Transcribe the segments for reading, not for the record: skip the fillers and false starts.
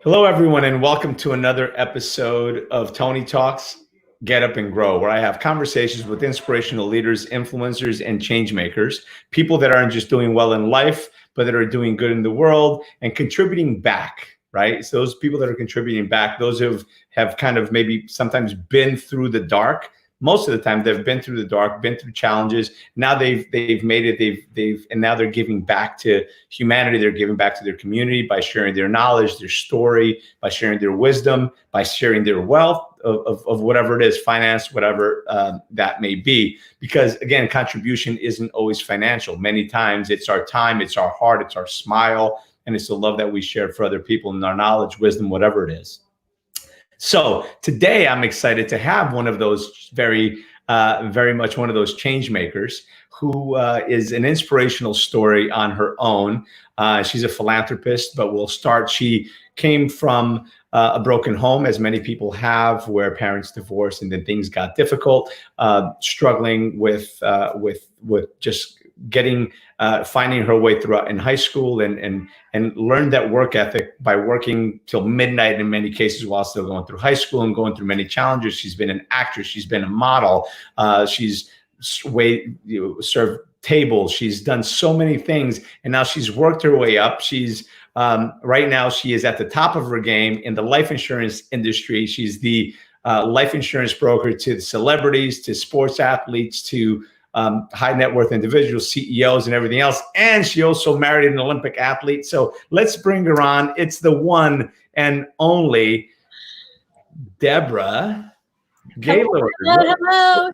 Hello, everyone, and welcome to another episode of Tony Talks, Get Up and Grow, where I have conversations with inspirational leaders, influencers, and change makers, people that aren't just doing well in life, but that are doing good in the world and contributing back, right? So those people that are contributing back, those who have kind of maybe sometimes been through the dark. Most of the time, they've been through the dark, been through challenges. Now they've made it. And now they're giving back to humanity. They're giving back to their community by sharing their knowledge, their story, by sharing their wisdom, by sharing their wealth of whatever it is, finance, whatever that may be. Because again, contribution isn't always financial. Many times it's our time, it's our heart, it's our smile, and it's the love that we share for other people and our knowledge, wisdom, whatever it is. So today I'm excited to have one of those very much one of those change makers who is an inspirational story on her own. She's a philanthropist, but we'll start. She came from a broken home, as many people have, where parents divorced and then things got difficult, struggling with just getting finding her way throughout in high school and learned that work ethic by working till midnight in many cases while still going through high school and going through many challenges. She's been an actress. She's been a model. She's served tables. She's done so many things, and now she's worked her way up. She's right now she is at the top of her game in the life insurance industry. She's the life insurance broker to the celebrities, to sports athletes, to high net worth individuals, CEOs, and everything else. And she also married an Olympic athlete. So let's bring her on. It's the one and only Deborah Gaylord. Hello.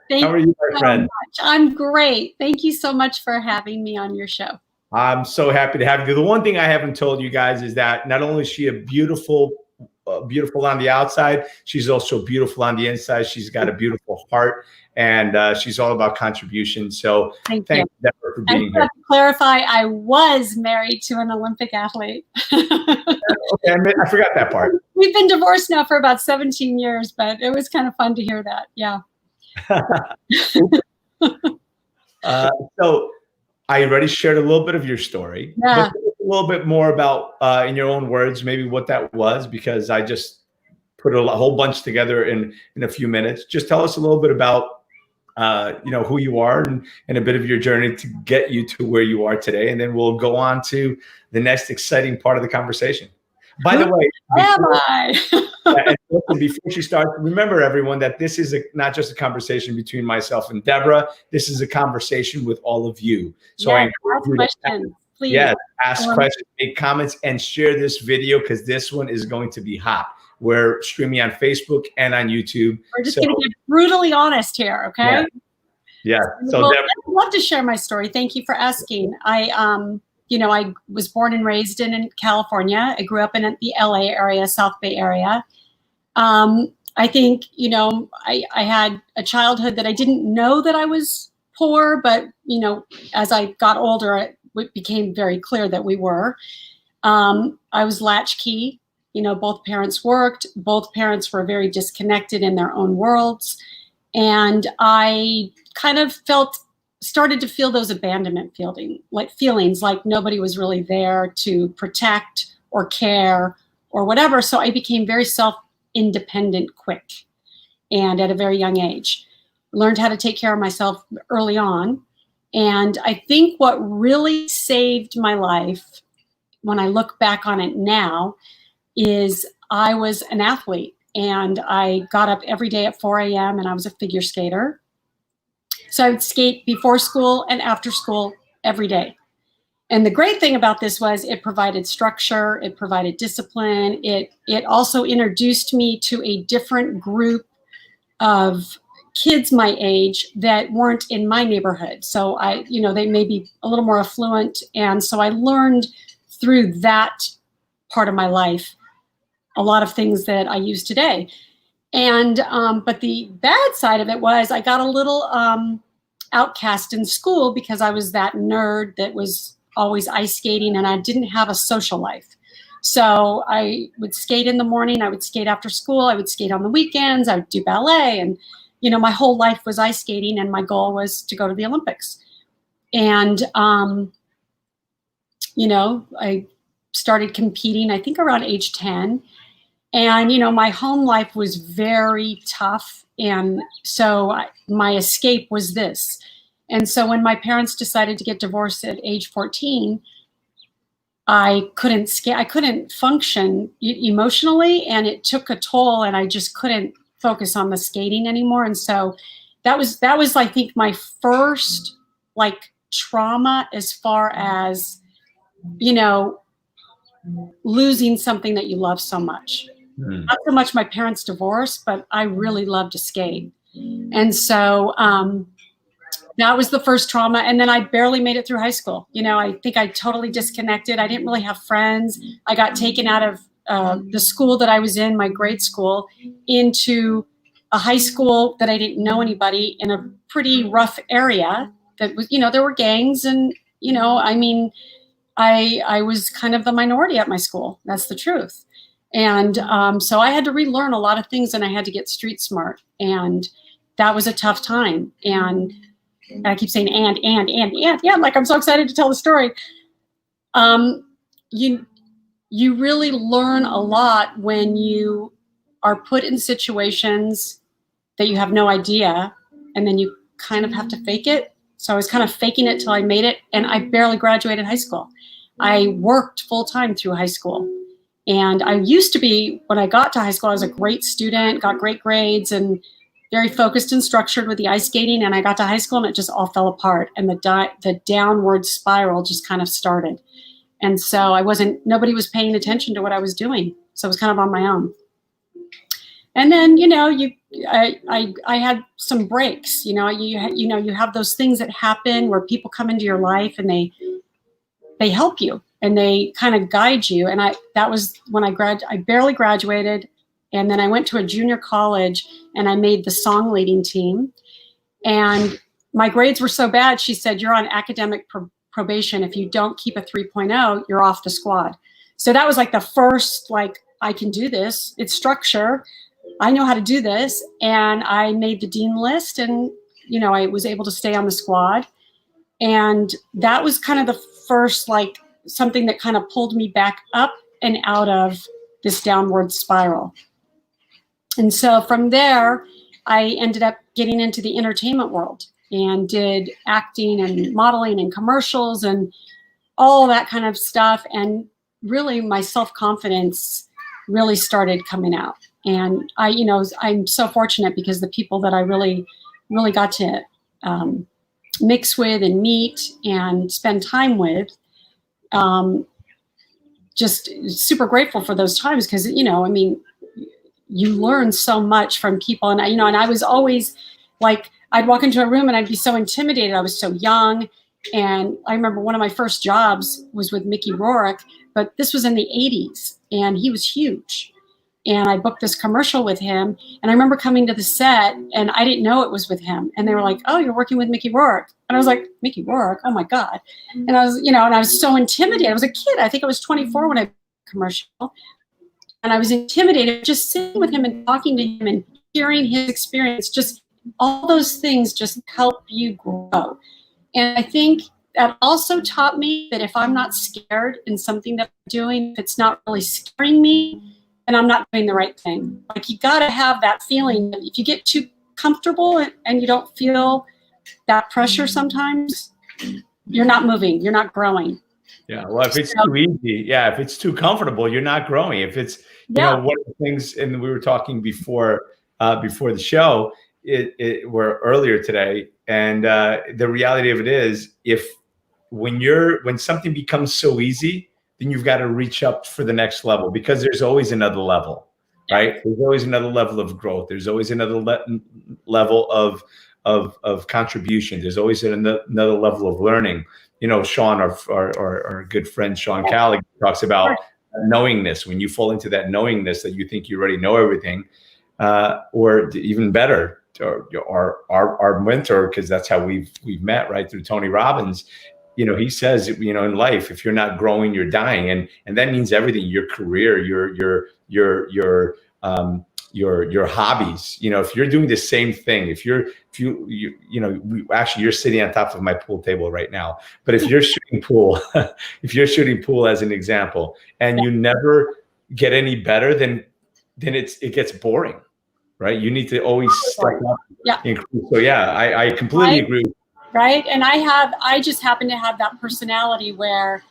How are you, my friend? Much. I'm great. Thank you so much for having me on your show. I'm so happy to have you. The one thing I haven't told you guys is that not only is she a beautiful on the outside, she's also beautiful on the inside. She's got a beautiful heart, and she's all about contribution. So thank you, Deborah, for being here. To clarify, I was married to an Olympic athlete. Okay, I forgot that part. We've been divorced now for about 17 years, but it was kind of fun to hear that. Yeah. So I already shared a little bit of your story. Yeah. But a little bit more about, in your own words, maybe what that was, because I just put a whole bunch together in a few minutes. Just tell us a little bit about, who you are and a bit of your journey to get you to where you are today. And then we'll go on to the next exciting part of the conversation. By the way, before she starts, remember everyone that this is not just a conversation between myself and Deborah. This is a conversation with all of you. So I encourage you to ask questions, make comments, and share this video because this one is going to be hot. We're streaming on Facebook and on YouTube. We're just going to get brutally honest here, okay? Yeah. So well, I'd love to share my story. Thank you for asking. I was born and raised in California. I grew up in the LA area, South Bay area. I think, I had a childhood that I didn't know that I was poor, but, as I got older, it became very clear that we were. I was latchkey. Both parents worked. Both parents were very disconnected in their own worlds. And I kind of started to feel those abandonment feelings like nobody was really there to protect or care or whatever. So I became very self-independent quick and at a very young age. Learned how to take care of myself early on. And I think what really saved my life when I look back on it now is I was an athlete and I got up every day at 4 a.m. and I was a figure skater. So I would skate before school and after school every day. And the great thing about this was it provided structure, it provided discipline. It also introduced me to a different group of kids my age that weren't in my neighborhood. So they may be a little more affluent. And so I learned through that part of my life a lot of things that I use today. And but the bad side of it was I got a little outcast in school because I was that nerd that was always ice skating and I didn't have a social life. So I would skate in the morning, I would skate after school, I would skate on the weekends, I would do ballet, and my whole life was ice skating and my goal was to go to the Olympics. And I started competing, I think around age 10. And, my home life was very tough. And so my escape was this. And so when my parents decided to get divorced at age 14, I couldn't function emotionally, and it took a toll, and I just couldn't focus on the skating anymore. And so that was I think my first like trauma as far as, losing something that you love so much. Not so much my parents' divorce, but I really loved to skate. And so that was the first trauma. And then I barely made it through high school. I think I totally disconnected. I didn't really have friends. I got taken out of the school that I was in, my grade school, into a high school that I didn't know anybody in a pretty rough area that was, there were gangs and, I was kind of the minority at my school. That's the truth. And so I had to relearn a lot of things, and I had to get street smart. And that was a tough time. And I keep saying, and, yeah, like I'm so excited to tell the story. You really learn a lot when you are put in situations that you have no idea, and then you kind of have to fake it. So I was kind of faking it till I made it, and I barely graduated high school. I worked full time through high school. And I used to be, when I got to high school, I was a great student, got great grades, and very focused and structured with the ice skating. And I got to high school and it just all fell apart. And the downward spiral just kind of started. And so nobody was paying attention to what I was doing. So I was kind of on my own. And then, I had some breaks, you have those things that happen where people come into your life and they help you and they kind of guide you. And that was when I barely graduated. And then I went to a junior college and I made the song leading team. And my grades were so bad, she said, you're on academic probation. If you don't keep a 3.0, you're off the squad. So that was like the first, I can do this. It's structure. I know how to do this. And I made the dean list, and, I was able to stay on the squad. And that was kind of the first, something that kind of pulled me back up and out of this downward spiral. And so from there, I ended up getting into the entertainment world and did acting and modeling and commercials and all that kind of stuff. And really my self-confidence really started coming out. And I'm so fortunate because the people that I really, really got to mix with and meet and spend time with, just super grateful for those times. Cause you learn so much from people. And I was always I'd walk into a room and I'd be so intimidated. I was so young. And I remember one of my first jobs was with Mickey Rourke, but this was in the 80s and he was huge. And I booked this commercial with him. And I remember coming to the set and I didn't know it was with him. And they were like, oh, you're working with Mickey Rourke. And I was like, Mickey Rourke? Oh my God. And I was, and I was so intimidated. I was a kid. I think I was 24 when I booked the commercial. And I was intimidated just sitting with him and talking to him and hearing his experience. Just all those things just help you grow. And I think that also taught me that if I'm not scared in something that I'm doing, if it's not really scaring me, then I'm not doing the right thing. You got to have that feeling that if you get too comfortable and you don't feel that pressure sometimes, you're not moving, you're not growing. Yeah. Well, if it's too easy, if it's too comfortable, you're not growing. If it's, one of the things, and we were talking before the show, we're earlier today. And the reality of it is, when something becomes so easy, then you've got to reach up for the next level, because there's always another level, right? There's always another level of growth. There's always another level of contribution. There's always another level of learning. Sean, our good friend, Sean Callig, talks about knowingness. When you fall into that knowingness that you think you already know everything, or even better, or our mentor, because that's how we've met, right, through Tony Robbins. He says, in life, if you're not growing, you're dying. And that means everything, your career, your your hobbies. You know, if you're doing the same thing, if you're sitting on top of my pool table right now, but if you're shooting pool, if you're shooting pool as an example, and you never get any better, then it gets boring, right? You need to always step up. Yeah. So yeah, I completely agree. Right. And I just happen to have that personality where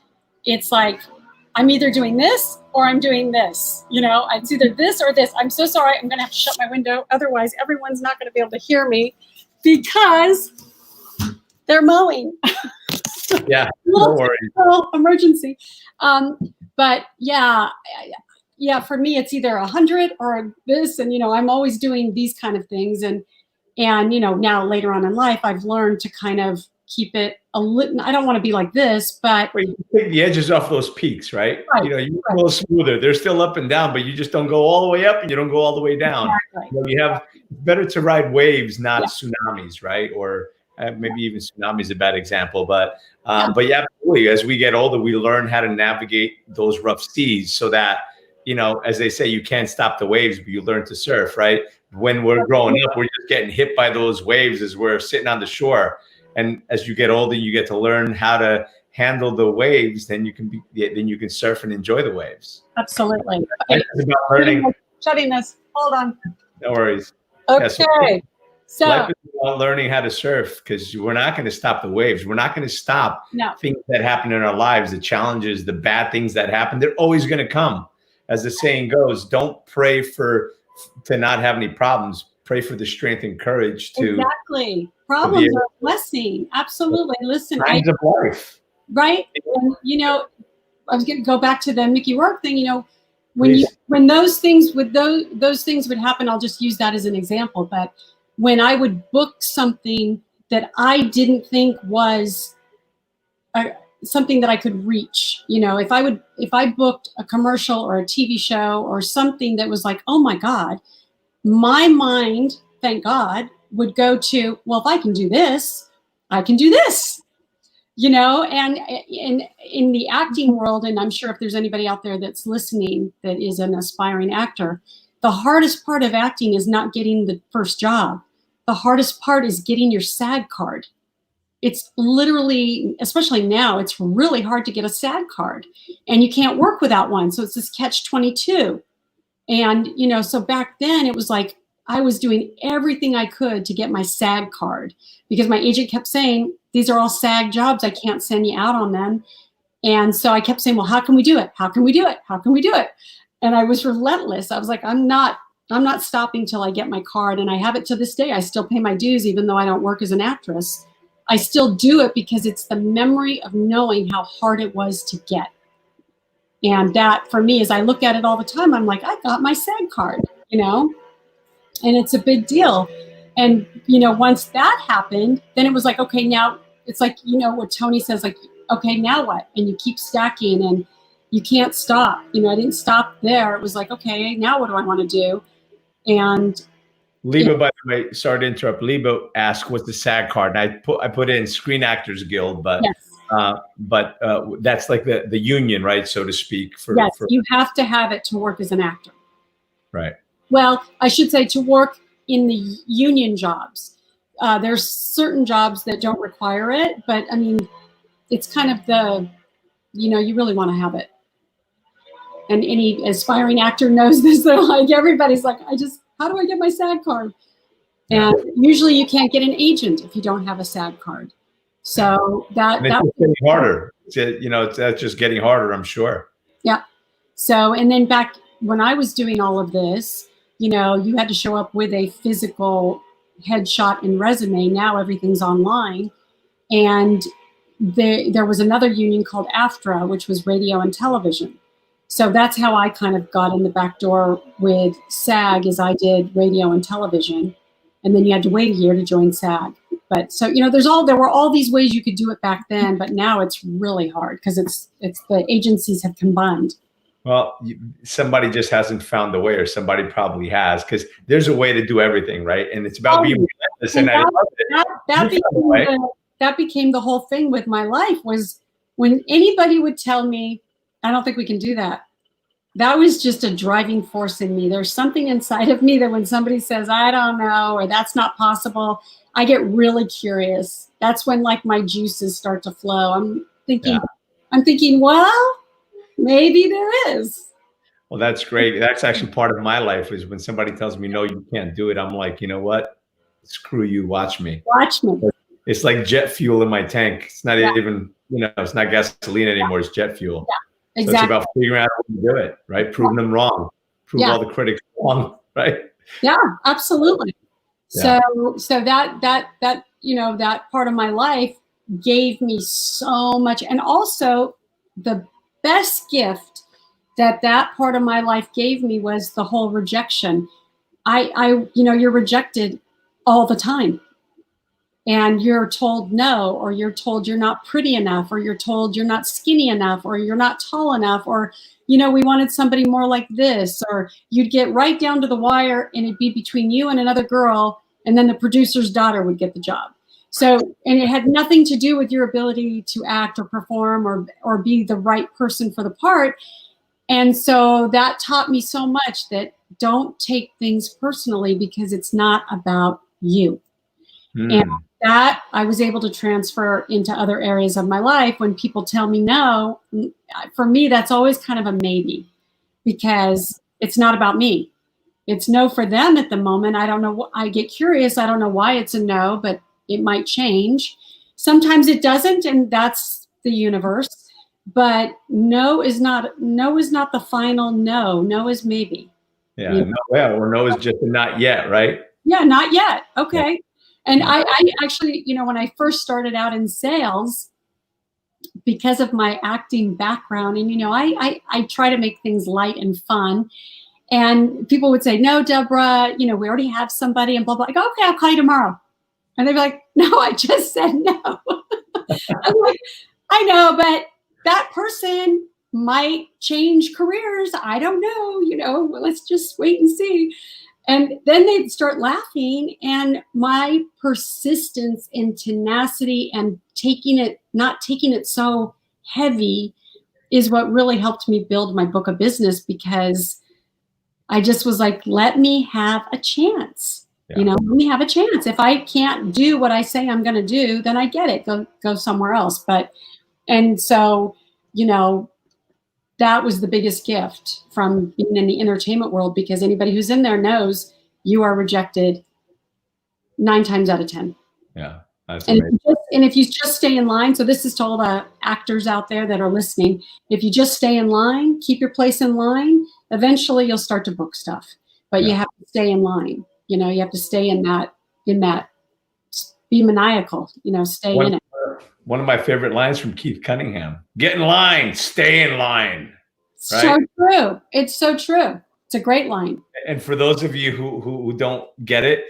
it's like, I'm either doing this or I'm doing this. You know, it's either this or this. I'm so sorry. I'm going to have to shut my window. Otherwise, everyone's not going to be able to hear me because they're mowing. Yeah, no worries. Emergency. But yeah, for me, it's either 100 or this. And, you know, I'm always doing these kind of things. And, you know, now later on in life, I've learned to kind of keep it a little, I don't want to be like this, but you take the edges off those peaks, right? You know, you go a little smoother. They're still up and down, but you just don't go all the way up and you don't go all the way down. Exactly. You know, better to ride waves, not tsunamis, right? Or maybe even tsunami is a bad example, but yeah, absolutely. As we get older, we learn how to navigate those rough seas so that, you know, as they say, you can't stop the waves, but you learn to surf, right? When we're growing up, we're just getting hit by those waves as we're sitting on the shore. And as you get older, you get to learn how to handle the waves. Then you can surf and enjoy the waves. Absolutely. It's about learning. Shutting this. Hold on. No worries. Okay. So life is about learning how to surf, because we're not going to stop the waves. We're not going to stop things that happen in our lives, the challenges, the bad things that happen. They're always going to come. As the saying goes, don't pray to not have any problems. Pray for the strength and courage to. Exactly. Problems are a blessing. Absolutely. Listen, times of life. Right. And, you know, I was going to go back to the Mickey Rourke thing. You know, when those things would happen, I'll just use that as an example. But when I would book something that I didn't think was something that I could reach, you know, if I booked a commercial or a TV show or something that was like, oh my God, my mind, thank God, would go to, well, if I can do this, I can do this, you know. And in the acting world, and I'm sure if there's anybody out there that's listening that is an aspiring actor, the hardest part of acting is not getting the first job. The hardest part is getting your SAG card. It's literally, especially now, it's really hard to get a SAG card, and you can't work without one. So it's this catch-22. And, you know, so back then it was like I was doing everything I could to get my SAG card, because my agent kept saying, these are all SAG jobs. I can't send you out on them. And so I kept saying, well, how can we do it? How can we do it? How can we do it? And I was relentless. I was like, I'm not stopping till I get my card. And I have it to this day. I still pay my dues, even though I don't work as an actress. I still do it because it's the memory of knowing how hard it was to get. And that, for me, as I look at it all the time, I'm like, I got my SAG card, you know, and it's a big deal. And, you know, once that happened, then it was like, okay, now it's like, you know, what Tony says, like, okay, now what? And you keep stacking and you can't stop. You know, I didn't stop there. It was like, okay, now what do I want to do? And Leba, by the way, sorry to interrupt. Leba asked, what's the SAG card? And I put in Screen Actors Guild, but that's like the union, right, so to speak. You have to have it to work as an actor. Right. Well, I should say to work in the union jobs. There's certain jobs that don't require it, but I mean, it's kind of you know, you really want to have it. And any aspiring actor knows this. They're like, everybody's like, how do I get my SAG card? And usually you can't get an agent if you don't have a SAG card. So it's getting harder. That's just getting harder, I'm sure. Yeah. So, and then back when I was doing all of this, you know, you had to show up with a physical headshot and resume. Now everything's online. And there was another union called AFTRA, which was radio and television. So that's how I kind of got in the back door with SAG, is I did radio and television. And then you had to wait a year to join SAG. But so, you know, there were all these ways you could do it back then, but now it's really hard because it's the agencies have combined. Well, somebody just hasn't found the way, or somebody probably has, because there's a way to do everything, right? And it's about being relentless. And I love it. That became the whole thing with my life, was when anybody would tell me, I don't think we can do that. that was just a driving force in me. There's something inside of me that when somebody says, I don't know, or that's not possible, I get really curious. That's when like my juices start to flow. I'm thinking, well, maybe there is. Well, that's great. That's actually part of my life is when somebody tells me, no, you can't do it. I'm like, you know what? Screw you. Watch me. Watch me. It's like jet fuel in my tank. It's not even, it's not gasoline anymore. It's jet fuel. Yeah, exactly. So it's about figuring out how to do it, right? Proving them wrong. Prove all the critics wrong, right? Yeah, absolutely. Yeah. So that that part of my life gave me so much. And also the best gift that part of my life gave me was the whole rejection. You're rejected all the time. And you're told no, or you're told you're not pretty enough, or you're told you're not skinny enough, or you're not tall enough, or, we wanted somebody more like this, or you'd get right down to the wire and it'd be between you and another girl, and then the producer's daughter would get the job. So, and it had nothing to do with your ability to act or perform or be the right person for the part. And so that taught me so much that don't take things personally because it's not about you. And that I was able to transfer into other areas of my life. When people tell me no, for me, that's always kind of a maybe, because it's not about me. It's no for them at the moment. I don't know. I get curious. I don't know why it's a no, but it might change. Sometimes it doesn't, and that's the universe. But no is not the final no. No is maybe. Yeah. Or no is just a not yet, right? Yeah, not yet. Okay. Yeah. And I actually, when I first started out in sales, because of my acting background, and, I try to make things light and fun. And people would say, no, Deborah, we already have somebody and blah, blah. I go, okay, I'll call you tomorrow. And they'd be like, no, I just said no. I'm like, I know, but that person might change careers. I don't know, let's just wait and see. And then they'd start laughing, and my persistence and tenacity and not taking it so heavy is what really helped me build my book of business, because I just was like, let me have a chance. Yeah. Let me have a chance. If I can't do what I say I'm going to do, then I get it. Go somewhere else. And so, that was the biggest gift from being in the entertainment world, because anybody who's in there knows you are rejected 9 times out of 10. Yeah. That's amazing. And if you just stay in line, so this is to all the actors out there that are listening, if you just stay in line, keep your place in line, eventually you'll start to book stuff. But you have to stay in line. You have to stay in that, be maniacal, stay in it. One of my favorite lines from Keith Cunningham: get in line, stay in line. Right? So true. It's so true. It's a great line. And for those of you who don't get it,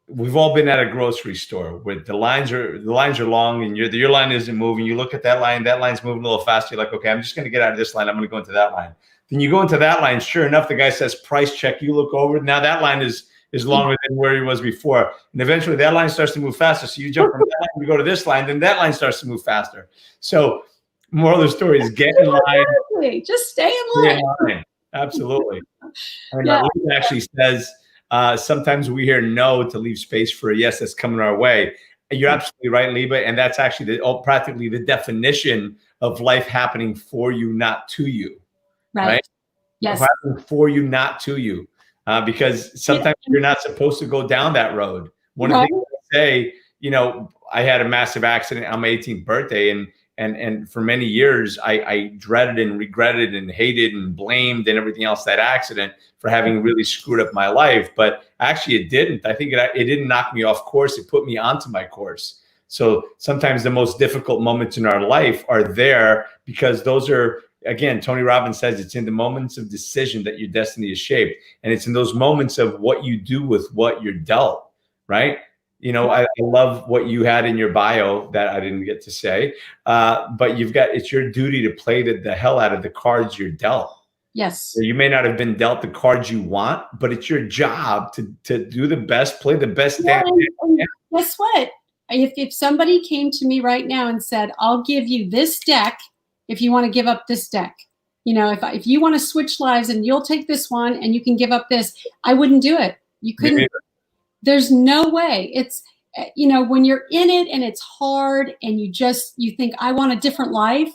we've all been at a grocery store where the lines are long and your line isn't moving. You look at that line's moving a little faster. You're like, okay, I'm just going to get out of this line. I'm going to go into that line. Then you go into that line. Sure enough, the guy says price check. You look over. Now that line is longer than where he was before. And eventually that line starts to move faster. So you jump from that line, you go to this line, then that line starts to move faster. So moral of the story is get in line. Just stay in line. Absolutely. And Lisa actually says, sometimes we hear no to leave space for a yes that's coming our way. And you're absolutely right, Liba. And that's actually practically the definition of life happening for you, not to you. Right? Yes. Happening for you, not to you. Because sometimes you're not supposed to go down that road. One of the things I say, I had a massive accident on my 18th birthday, and for many years I dreaded and regretted and hated and blamed and everything else that accident for having really screwed up my life. But actually it didn't. I think it didn't knock me off course. It put me onto my course. So sometimes the most difficult moments in our life are there because those are, again, Tony Robbins says it's in the moments of decision that your destiny is shaped. And it's in those moments of what you do with what you're dealt, right? I love what you had in your bio that I didn't get to say, but it's your duty to play the hell out of the cards you're dealt. Yes. So you may not have been dealt the cards you want, but it's your job to do the best, play the best. And guess what? If somebody came to me right now and said, I'll give you this deck if you want to give up this deck, You know, if you want to switch lives and you'll take this one and you can give up this, I wouldn't do it. You couldn't. There's no way. It's, you know, when you're in it and it's hard and you think, I want a different life,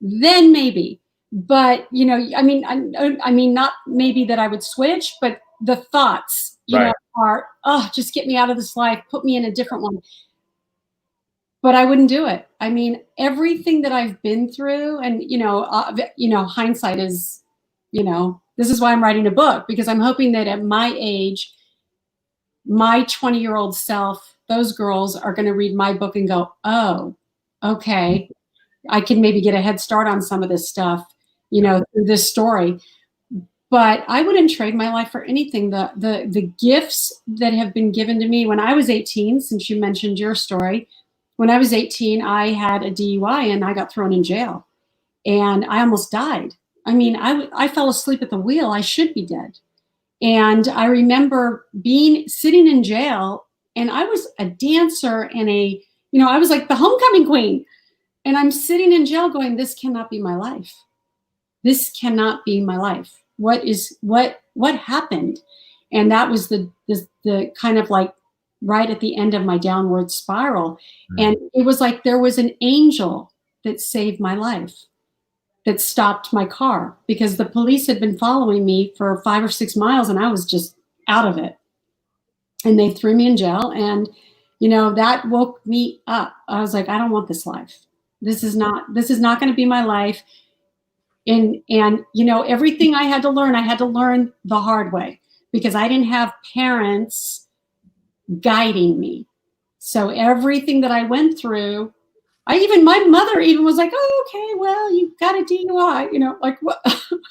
then maybe. But, you know, I mean, not maybe that I would switch, but the thoughts, you know, are, oh, just get me out of this life, put me in a different one. But I wouldn't do it. I mean, everything that I've been through, and you know, hindsight is, you know, this is why I'm writing a book, because I'm hoping that at my age, my 20-year-old self, those girls are going to read my book and go, oh, okay, I can maybe get a head start on some of this stuff, you know, through this story. But I wouldn't trade my life for anything. The gifts that have been given to me when I was 18, since you mentioned your story. When I was 18, I had a DUI and I got thrown in jail and I almost died. I mean, I fell asleep at the wheel. I should be dead. And I remember sitting in jail, and I was a dancer and you know, I was like the homecoming queen. And I'm sitting in jail going, this cannot be my life. This cannot be my life. What happened? And that was the kind of like right at the end of my downward spiral. And it was like there was an angel that saved my life, that stopped my car, because the police had been following me for 5 or 6 miles and I was just out of it. And they threw me in jail, and you know, that woke me up. I was like, I don't want this life. This is not going to be my life. And you know, everything I had to learn the hard way, because I didn't have parents guiding me. So everything that I went through, my mother even was like, oh, okay, well, you got a DUI, you know, like what?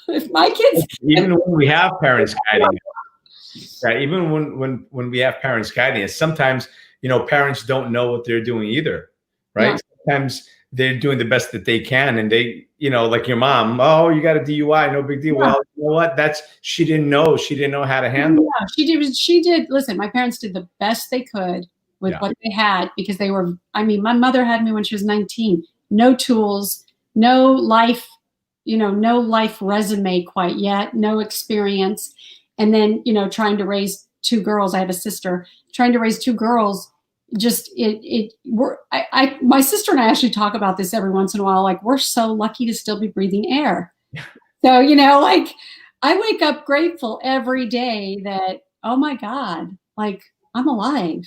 If my kids, even when we have parents guiding us, right? Even when we have parents guiding us, sometimes, you know, parents don't know what they're doing either, right? Yeah. Sometimes they're doing the best that they can, and they, you know, like your mom, oh, you got a DUI, no big deal. Yeah. Well, you know what? She didn't know how to handle it. Yeah, she did. Listen, my parents did the best they could with what they had, because they were, I mean, my mother had me when she was 19, no tools, no life, you know, no life resume quite yet, no experience. And then, you know, trying to raise 2 girls, I have a sister, trying to raise 2 girls, just my sister and I actually talk about this every once in a while, like, we're so lucky to still be breathing air. So, you know, like, I wake up grateful every day that, oh my God, like, I'm alive,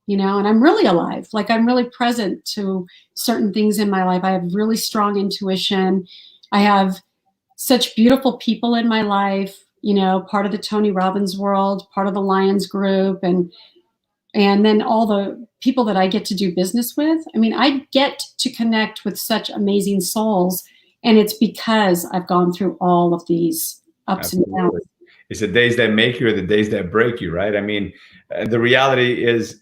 you know, and I'm really alive. Like, I'm really present to certain things in my life. I have really strong intuition. I have such beautiful people in my life, you know, part of the Tony Robbins world, part of the Lions group, and then all the people that I get to do business with. I mean, I get to connect with such amazing souls, and it's because I've gone through all of these ups and downs. It's the days that make you or the days that break you, right? I mean, the reality is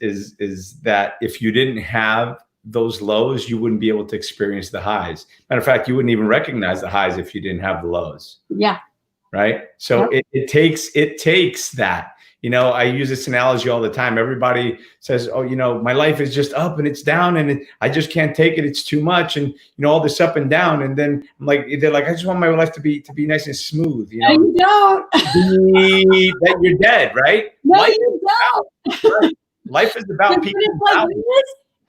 that if you didn't have those lows, you wouldn't be able to experience the highs. Matter of fact, you wouldn't even recognize the highs if you didn't have the lows. Yeah. Right. So it takes that. You know, I use this analogy all the time. Everybody says, oh, you know, my life is just up and it's down and I just can't take it. It's too much. And, you know, all this up and down. And then I'm like, they're like, I just want my life to be nice and smooth. You know, no, you don't. That you're dead, right? No, you don't. Life is about people. Like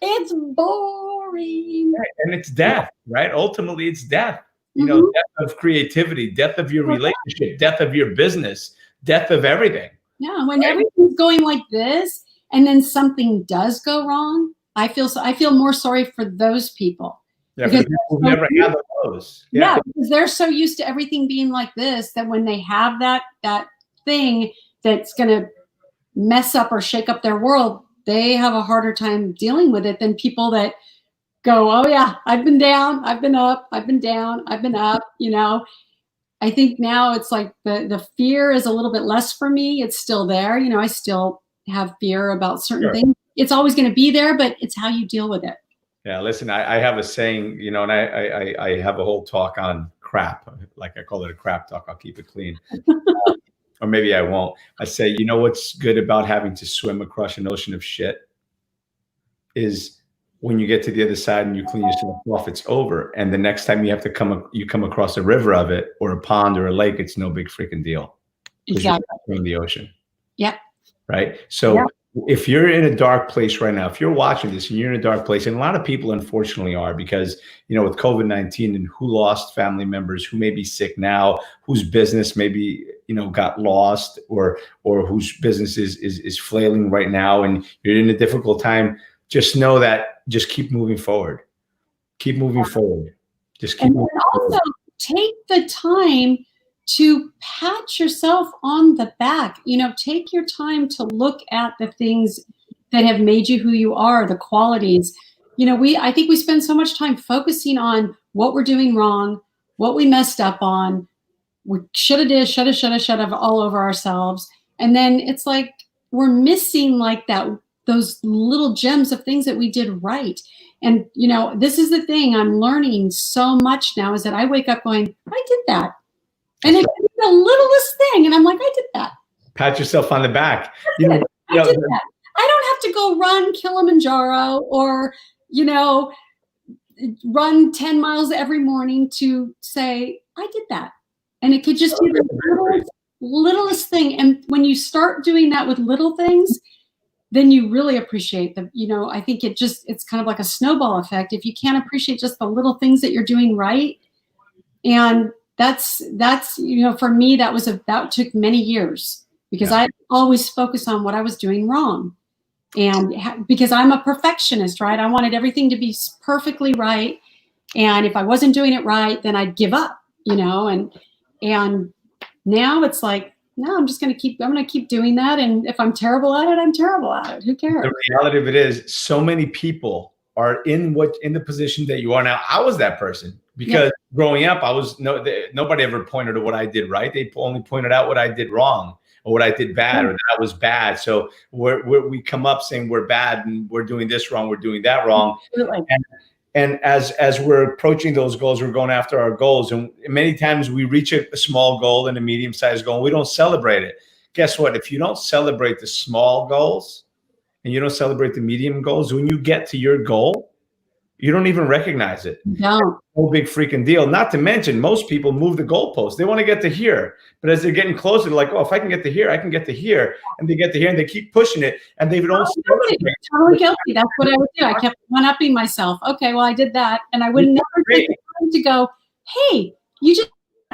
it's boring. Right. And it's death, right? Ultimately, it's death. You know, death of creativity, death of your relationship, death of your business, death of everything. Yeah, when everything's going like this, and then something does go wrong, I feel more sorry for those people. Yeah, because people never had those. Yeah, because they're so used to everything being like this that when they have that thing that's going to mess up or shake up their world, they have a harder time dealing with it than people that go, oh yeah, I've been down, I've been up, I've been down, I've been up, you know. I think now it's like the fear is a little bit less for me. It's still there. You know, I still have fear about certain things. It's always going to be there, but it's how you deal with it. Yeah. Listen, I have a saying, you know, and I have a whole talk on crap. Like I call it a crap talk. I'll keep it clean. Or maybe I won't. I say, you know, what's good about having to swim across an ocean of shit is when you get to the other side and you clean yourself off, it's over. And the next time you have to come across a river of it or a pond or a lake, it's no big freaking deal. Exactly. You're in the ocean. Yep. Right. So if you're in a dark place right now, if you're watching this and you're in a dark place, and a lot of people unfortunately are, because, you know, with COVID-19 and who lost family members, who may be sick now, whose business maybe, you know, got lost, or whose business is flailing right now, and you're in a difficult time, just know that just keep moving forward. Keep moving forward. Just keep moving forward. Also take the time to pat yourself on the back. You know, take your time to look at the things that have made you who you are, the qualities. You know, I think we spend so much time focusing on what we're doing wrong, what we messed up on, we shoulda did, shoulda all over ourselves. And then it's like we're missing like those little gems of things that we did right. And, you know, this is the thing I'm learning so much now, is that I wake up going, I did that. And it's the littlest thing. And I'm like, I did that. Pat yourself on the back. I did that. I don't have to go run Kilimanjaro or, you know, run 10 miles every morning to say, I did that. And it could just be the littlest thing. And when you start doing that with little things, then you really appreciate them. You know, I think it's kind of like a snowball effect. If you can't appreciate just the little things that you're doing right. And that's, you know, for me, that took many years, because I always focused on what I was doing wrong. And because I'm a perfectionist, right? I wanted everything to be perfectly right. And if I wasn't doing it right, then I'd give up, you know, and now it's like, no, I'm going to keep doing that. And if I'm terrible at it, I'm terrible at it. Who cares? The reality of it is, so many people are in the position that you are now. I was that person, because growing up, nobody ever pointed to what I did right. They only pointed out what I did wrong, or what I did bad, or that I was bad. So we come up saying we're bad and we're doing this wrong, we're doing that wrong. Absolutely. And as we're approaching those goals, we're going after our goals. And many times we reach a small goal and a medium-sized goal, and we don't celebrate it. Guess what? If you don't celebrate the small goals and you don't celebrate the medium goals, when you get to your goal, you don't even recognize it. No. No big freaking deal. Not to mention, most people move the goalposts. They want to get to here. But as they're getting closer, they're like, oh, if I can get to here, I can get to here. And they get to here and they keep pushing it. And they don't totally guilty. That's what I would do. I kept one-upping myself. Okay, well, I did that. And I would never take the time to go, hey,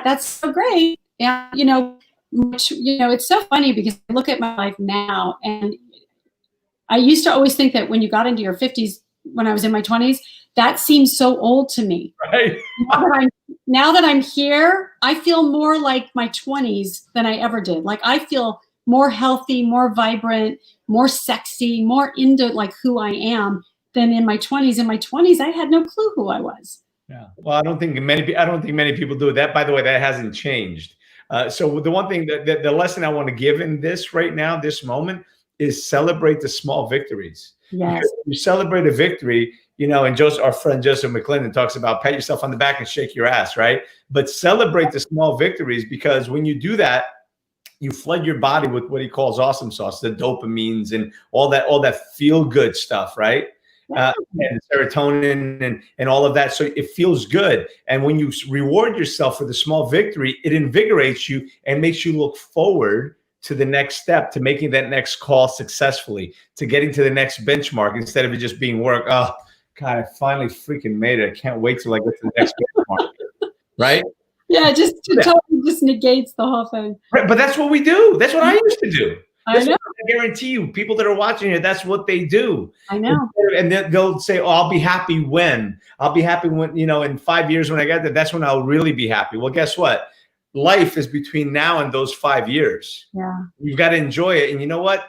that's so great. And, you know, it's so funny, because I look at my life now, and I used to always think that when you got into your 50s, when I was in my 20s, that seems so old to me. Right. Now that I'm here, I feel more like my 20s than I ever did. Like, I feel more healthy, more vibrant, more sexy, more into like who I am than in my 20s. In my 20s, I had no clue who I was. Yeah. Well, I don't think many people do that. By the way, that hasn't changed. So the one thing that the lesson I want to give in this right now, this moment, is celebrate the small victories. Yes. Because you celebrate a victory, you know, and our friend Joseph McClendon talks about pat yourself on the back and shake your ass, right? But celebrate the small victories, because when you do that, you flood your body with what he calls awesome sauce, the dopamines and all that feel good stuff, right? And serotonin and all of that. So it feels good. And when you reward yourself for the small victory, it invigorates you and makes you look forward to the next step, to making that next call successfully, to getting to the next benchmark, instead of it just being work. Oh, God, I finally freaking made it. I can't wait till I get to the next benchmark. Right? Yeah, totally just negates the whole thing. Right, but that's what we do. That's what I used to do. I know. I guarantee you, people that are watching it, that's what they do. I know. And they'll say, oh, I'll be happy when, you know, in 5 years when I get there, that's when I'll really be happy. Well, guess what? Life is between now and those 5 years. Yeah. You've got to enjoy it. And you know what?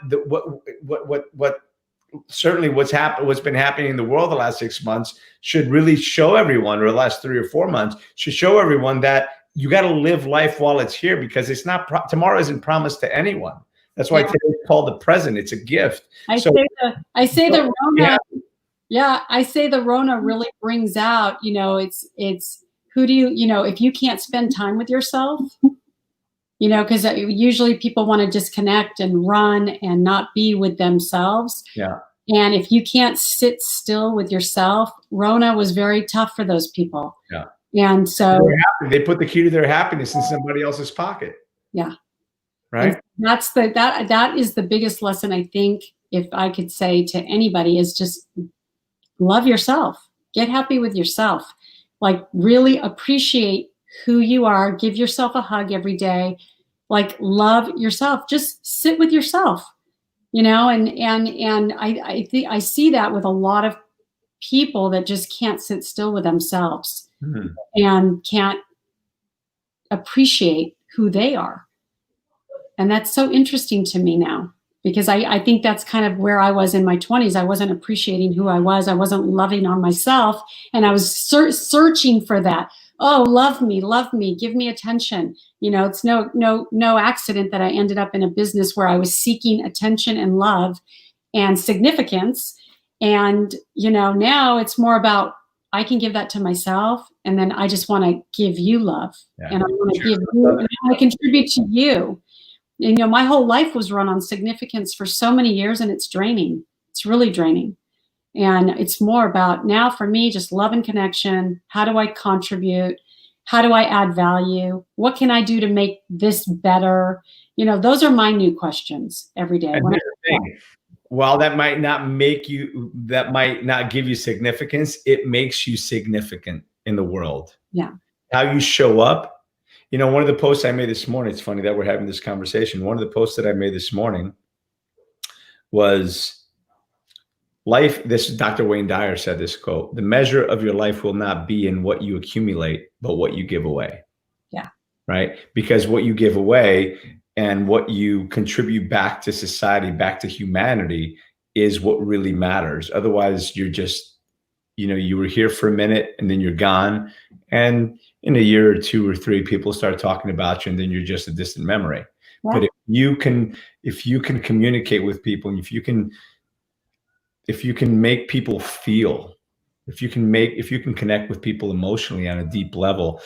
Certainly what's been happening in the world the last 6 months should really show everyone, or the last 3 or 4 months should show everyone, that you got to live life while it's here, because it's not tomorrow isn't promised to anyone. That's why today's called the present. It's a gift. I say the Rona. Yeah, I say the Rona really brings out, you know, it's who do you know, if you can't spend time with yourself, you know, because usually people want to disconnect and run and not be with themselves. Yeah. And if you can't sit still with yourself, Rona was very tough for those people. Yeah. And so they put the key to their happiness in somebody else's pocket. Yeah. Right. And that is the biggest lesson, I think, if I could say to anybody, is just love yourself. Get happy with yourself. Like, really appreciate who you are. Give yourself a hug every day. Like, love yourself. Just sit with yourself, and I think I see that with a lot of people that just can't sit still with themselves and can't appreciate who they are. And that's so interesting to me now, because I think that's kind of where I was in my 20s. I wasn't appreciating who I was. I wasn't loving on myself. And I was searching for that. Oh, love me, give me attention. It's no accident that I ended up in a business where I was seeking attention and love and significance. And, now it's more about, I can give that to myself. And then I just want to give you love. Yeah. And I want to give you, and I want to contribute to you. And, my whole life was run on significance for so many years, and it's draining. It's really draining. And it's more about now for me, just love and connection. How do I contribute? How do I add value? What can I do to make this better? Those are my new questions every day. While that might not give you significance, it makes you significant in the world. Yeah. How you show up. One of the posts I made this morning, it's funny that we're having this conversation. One of the posts that I made this morning was this is Dr. Wayne Dyer said this quote: "The measure of your life will not be in what you accumulate, but what you give away." Yeah. Right? Because what you give away and what you contribute back to society, back to humanity, is what really matters. Otherwise, you're just, you were here for a minute and then you're gone. And in a year or two or three, people start talking about you, and then you're just a distant memory. Yeah. But if you can communicate with people, and if you can make people feel, if you can connect with people emotionally on a deep level,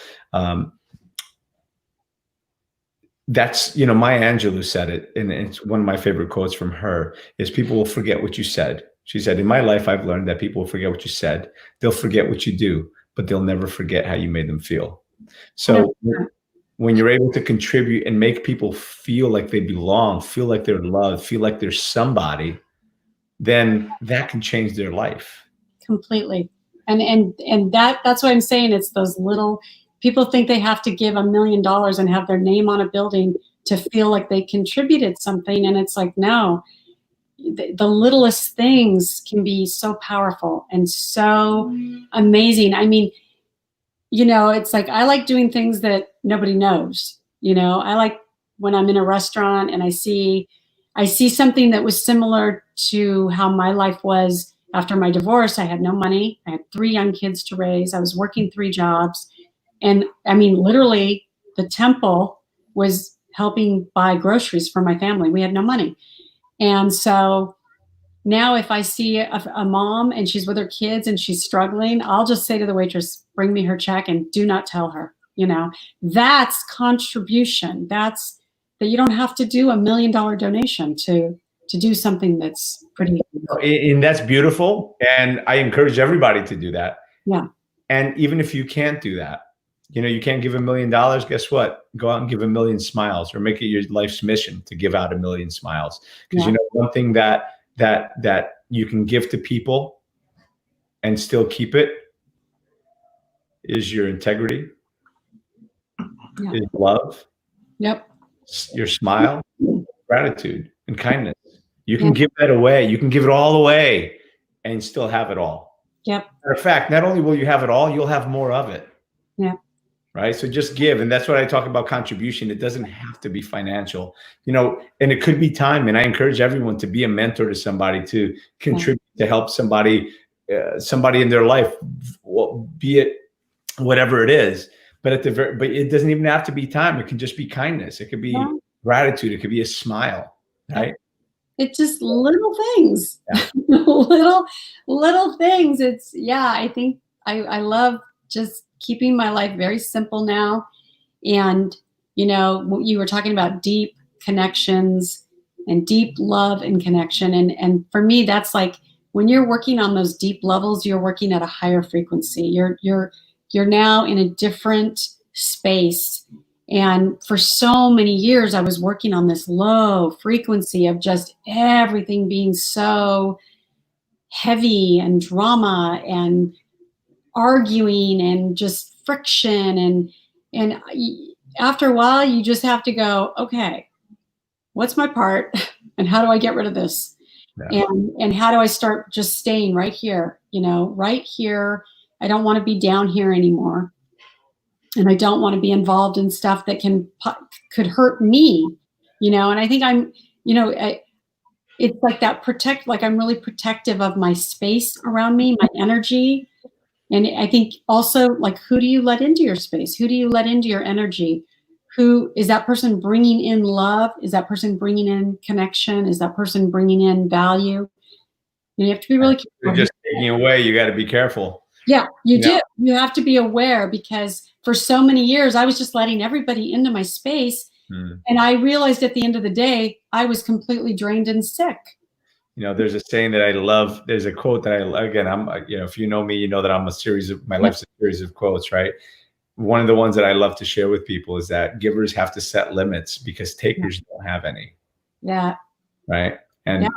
that's, Maya Angelou said it, and it's one of my favorite quotes from her, is people will forget what you said. She said, "In my life, I've learned that people will forget what you said. They'll forget what you do, but they'll never forget how you made them feel." So when you're able to contribute and make people feel like they belong, feel like they're loved, feel like there's somebody, then that can change their life. Completely. And that's what I'm saying. It's those little, people think they have to give $1 million and have their name on a building to feel like they contributed something. And it's like, no, the littlest things can be so powerful and so amazing. I mean, it's like, I like doing things that nobody knows. I like when I'm in a restaurant and I see something that was similar to how my life was after my divorce. I had no money. I had 3 young kids to raise. I was working 3 jobs. And I mean, literally, the temple was helping buy groceries for my family. We had no money. And so now if I see a mom and she's with her kids and she's struggling, I'll just say to the waitress, "Bring me her check and do not tell her." That's contribution. That's that you don't have to do $1 million donation to do something that's pretty. And that's beautiful. And I encourage everybody to do that. Yeah. And even if you can't do that, you can't give $1 million, guess what? Go out and give 1 million smiles, or make it your life's mission to give out 1 million smiles. Because one thing that you can give to people and still keep it is your integrity, is love. Yep. Your smile, gratitude, and kindness. You can give that away. You can give it all away and still have it all. Yep. Matter of fact, not only will you have it all, you'll have more of it. Yeah. Right. So just give. And that's what I talk about contribution. It doesn't have to be financial, and it could be time. And I encourage everyone to be a mentor to somebody, to contribute, to help somebody in their life, be it whatever it is. But but it doesn't even have to be time. It can just be kindness. It could be gratitude. It could be a smile. Right. It's just little things, little things. I think I love just keeping my life very simple now. And, you were talking about deep connections and deep love and connection. And for me, that's like when you're working on those deep levels, you're working at a higher frequency. You're now in a different space. And for so many years, I was working on this low frequency of just everything being so heavy and drama and arguing and just friction. And after a while, you just have to go, okay, what's my part? And how do I get rid of this? Yeah. And how do I start just staying right here, right here. I don't want to be down here anymore. And I don't want to be involved in stuff that could hurt me, and I think I'm, it's like that I'm really protective of my space around me, my energy. And I think also, like, who do you let into your space? Who do you let into your energy? Who is that person bringing in love? Is that person bringing in connection? Is that person bringing in value? You have to be really careful. You're just taking away. You got to be careful. Yeah, you do. You have to be aware, because for so many years, I was just letting everybody into my space. And I realized at the end of the day, I was completely drained and sick. There's a saying that I love. There's a quote that I'm, if you know me, you know that my life's a series of quotes, right? One of the ones that I love to share with people is that givers have to set limits because takers don't have any. Yeah. Right. And,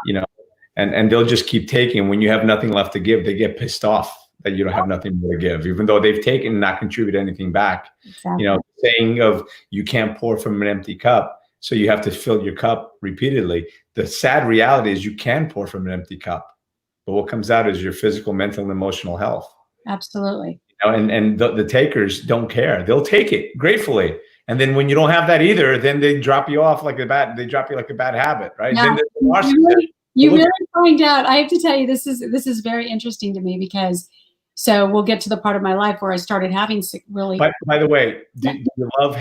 and they'll just keep taking. When you have nothing left to give, they get pissed off that you don't have nothing more to give, even though they've taken and not contributed anything back. Exactly. Saying of you can't pour from an empty cup, so you have to fill your cup repeatedly. The sad reality is you can pour from an empty cup, but what comes out is your physical, mental, and emotional health. Absolutely. And the takers don't care. They'll take it gratefully. And then when you don't have that either, then they drop you off like a bad habit, right? Yeah. Then you really find out. I have to tell you, this is very interesting to me, because so we'll get to the part of my life where I started having really. By the way, do you love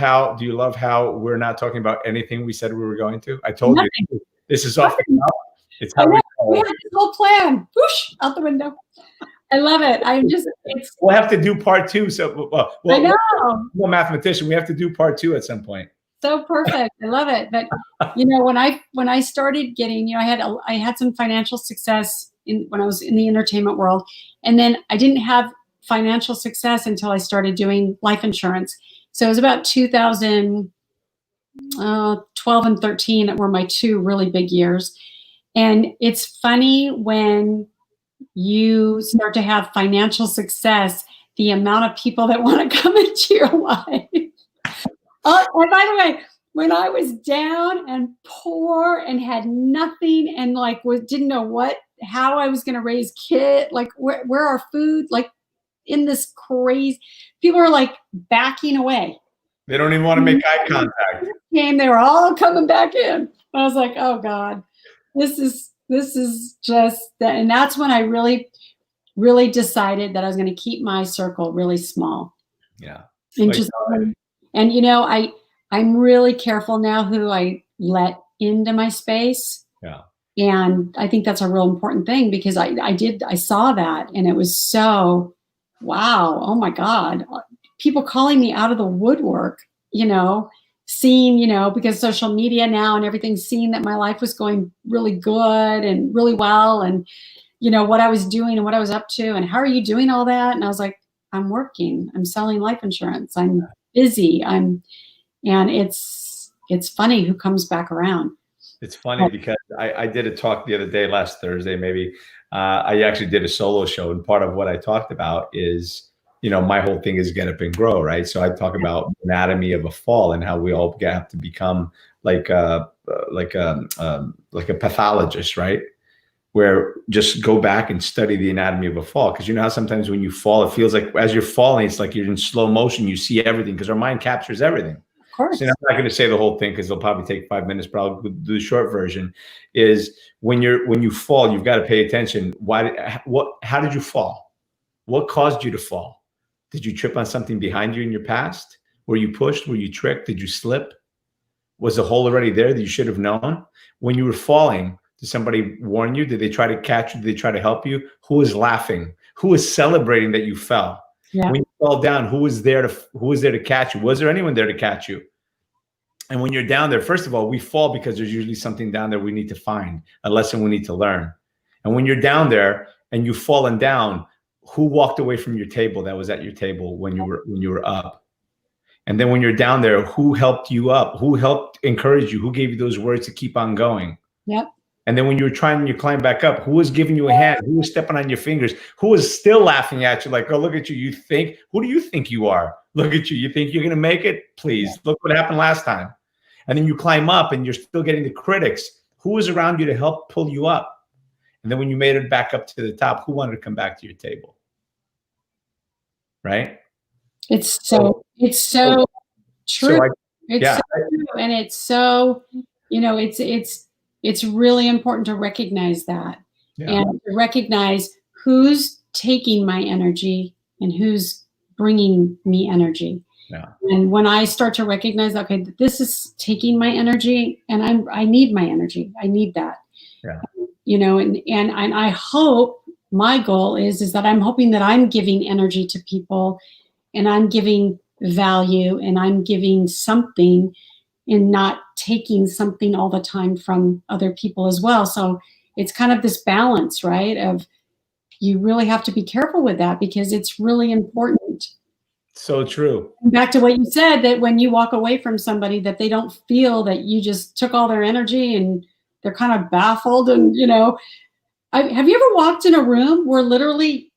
how we're not talking about anything we said we were going to? I told you this is off the top. It's how we had this whole plan. Whoosh, out the window. I love it. We'll have to do part 2. So I know. I'm a mathematician. We have to do part 2 at some point. So perfect. I love it. But when I started getting, I had some financial success when I was in the entertainment world, and then I didn't have financial success until I started doing life insurance. So it was about 2012 and 13 that were my 2 really big years. And it's funny when you start to have financial success, the amount of people that want to come into your life. Oh, and by the way, when I was down and poor and had nothing and didn't know how I was going to raise kids, where our food, in this crazy, people are backing away. They don't even want to make eye contact. They were all coming back in. I was like, oh God, this is just that. And that's when I really, really decided that I was going to keep my circle really small. Yeah. And I'm really careful now who I let into my space. Yeah. And I think that's a real important thing, because I saw that, and it was so, wow, oh my God, people calling me out of the woodwork, seeing, because social media now and everything, seeing that my life was going really good and really well, and, what I was doing and what I was up to, and how are you doing all that? And I was like, I'm working, I'm selling life insurance, I'm busy, and it's funny who comes back around. It's funny because I did a talk the other day, last Thursday, maybe. I actually did a solo show, and part of what I talked about is, my whole thing is get up and grow, right? So I talk about anatomy of a fall and how we all have to become like a pathologist, right? Where just go back and study the anatomy of a fall. Because how sometimes when you fall, it feels like as you're falling, it's like you're in slow motion. You see everything because our mind captures everything. Of course. So I'm not going to say the whole thing because it'll probably take 5 minutes. But I'll do the short version. Is when you fall, you've got to pay attention. How did you fall? What caused you to fall? Did you trip on something behind you in your past? Were you pushed? Were you tricked? Did you slip? Was the hole already there that you should have known? When you were falling, did somebody warn you? Did they try to catch you? Did they try to help you? Who was laughing? Who was celebrating that you fell? Yeah. When you fell down, who was there to catch you? Was there anyone there to catch you? And when you're down there, first of all, we fall because there's usually something down there we need to find, a lesson we need to learn. And when you're down there and you've fallen down, who walked away from your table that was at your table when you were up? And then when you're down there, who helped you up? Who helped encourage you? Who gave you those words to keep on going? Yep. And then when you were trying to climb back up, who was giving you a hand? Who was stepping on your fingers? Who was still laughing at you like, oh, look at you. You think, who do you think you are? Look at you. You think you're going to make it? Please, look what happened last time. And then you climb up and you're still getting the critics. Who was around you to help pull you up? And then when you made it back up to the top, who wanted to come back to your table? Right? It's so true. So yeah. So true. And it's so, it's really important to recognize that, and to recognize who's taking my energy and who's bringing me energy. Yeah. And when I start to recognize, okay, this is taking my energy, and I need my energy. I need that. Yeah. And I hope, my goal is that I'm hoping that I'm giving energy to people, and I'm giving value, and I'm giving something, and not taking something all the time from other people as well. So it's kind of this balance, right? Of, you really have to be careful with that, because it's really important. So true. And back to what you said, that when you walk away from somebody, that they don't feel that you just took all their energy and they're kind of baffled. And, have you ever walked in a room where literally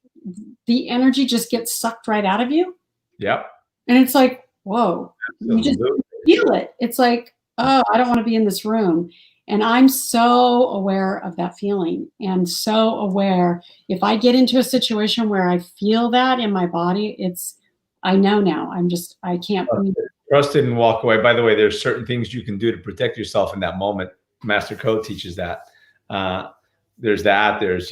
the energy just gets sucked right out of you? Yep. And it's like, whoa, you just feel it. It's like, oh, I don't want to be in this room. And I'm so aware of that feeling, and so aware. If I get into a situation where I feel that in my body, I know now. I can't. Trust it and walk away. By the way, there's certain things you can do to protect yourself in that moment. Master Code teaches that. There's that. There's,